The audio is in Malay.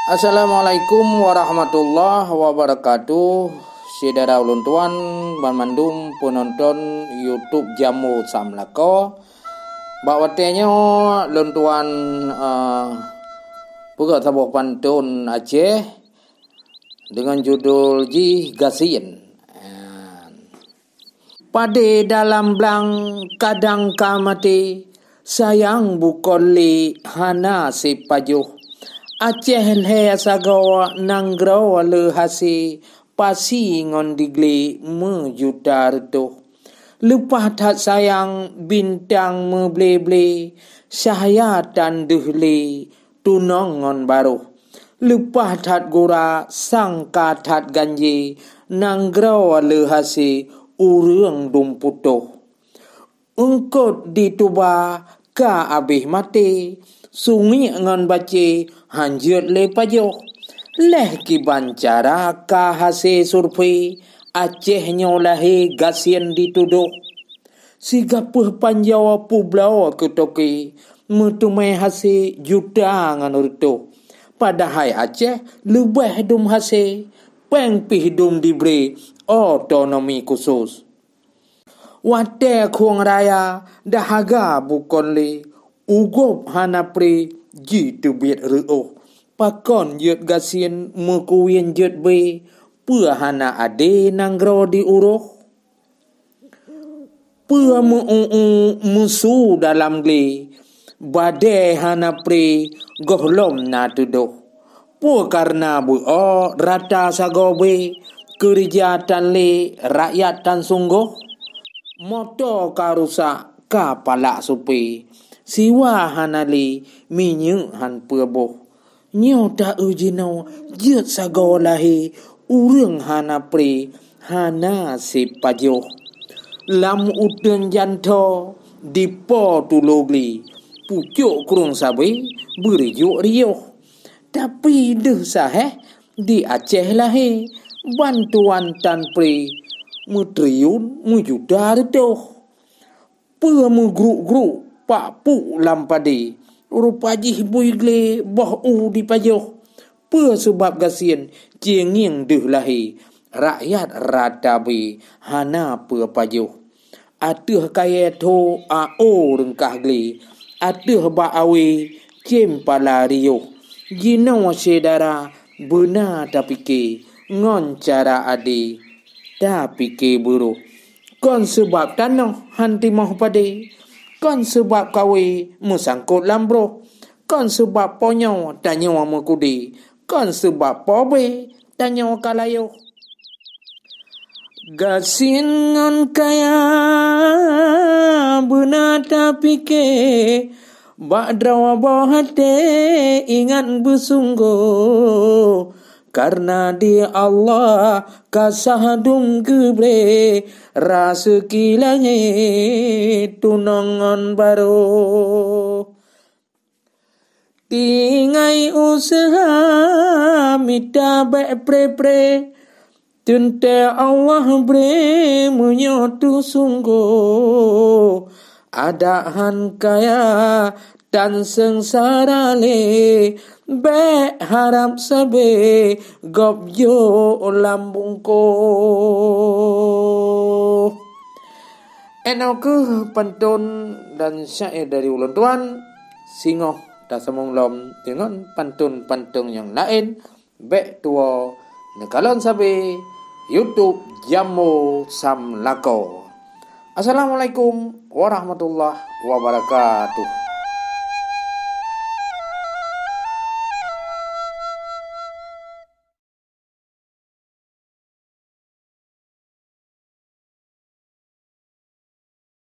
Assalamualaikum warahmatullahi wabarakatuh. Saudara ulun tuan bandum penonton YouTube Jamu Samlako. Bawatenyo ulun tuan buka tabuh pantun Aceh dengan judul Ji Gasin. Pade dalam blang kadang kamati sayang bukoli hana si pajuh. Aceh he sagawa nanggraw le hasi pasi ngon digli mejudar tu. Lepah tak sayang bintang meble-ble syahya dan dehli tunong ngon baru. Lepah tak gura sangka tak ganji nanggraw le hasi urang dumputuh. Engkot dituba ka abih mati sungi ngon baci hanjut le pajoh. Leh ki bancara ka hase survei Aceh nyolahe gasien dituduh. Sigapeh panjawa publau ketoki metumai hase juta ngan urto. Padahal Aceh lebih dum hase pengpih dum diberi otonomi khusus. Wate kuang raya dahaga bukan le ugop hanapri ji tubit ru'uh. Pakon yut gasien mekuyen jut be pua hana ade nanggro di uruh. Pua musu dalam gli bade hanapri gohlom na tuduh. Pua karena buo rata sagobe kerja tan le rakyat tan sungguh. Moto karusak kapala supi siwa hanali minyu han puaboh. Nyota ujino jut sagolahi urang hana pri hana si pajoh. Lam udeng janto dipo tulogli pucuk kurung sabi berijuk riuh. Tapi deh saheh di Aceh lahi bantuan tan pri mutriun mujudar doh. Pua mugru-gru pak pu lampade rupajih buigle boh di pajoh. Pua sebab gasien cienging deh lahi rakyat ratabi hana pua pajoh. Atuh kaya to ao rengkah gle atuh ba awe cempala riuh. Jino sedara benar tapi ke ngon cara ade tapi ke buruh. Kon sebab tanah hanti moh pade. Kon sebab kawe musangkut lambroh. Kon sebab ponyo tanyo mekudi. Kon sebab pobe tanyo kalayo. Gasin ngon kaya benar tapi ke bak drawa bohate ingat bersungguh. Karena di Allah kasahadum gebre rasa kilangit tunangan baru. Tingai usaha mita baik pre-pre tente Allah bre menyotu sungguh. Ada han kaya dan sengsara le be harap sabe gobjo lambungko. Eno ke pantun dan syair dari ulun tuan singoh tak semong lom dengan pantun-pantun yang lain be tua nekalon sabe YouTube Jamu Samlako. Assalamualaikum warahmatullahi wabarakatuh.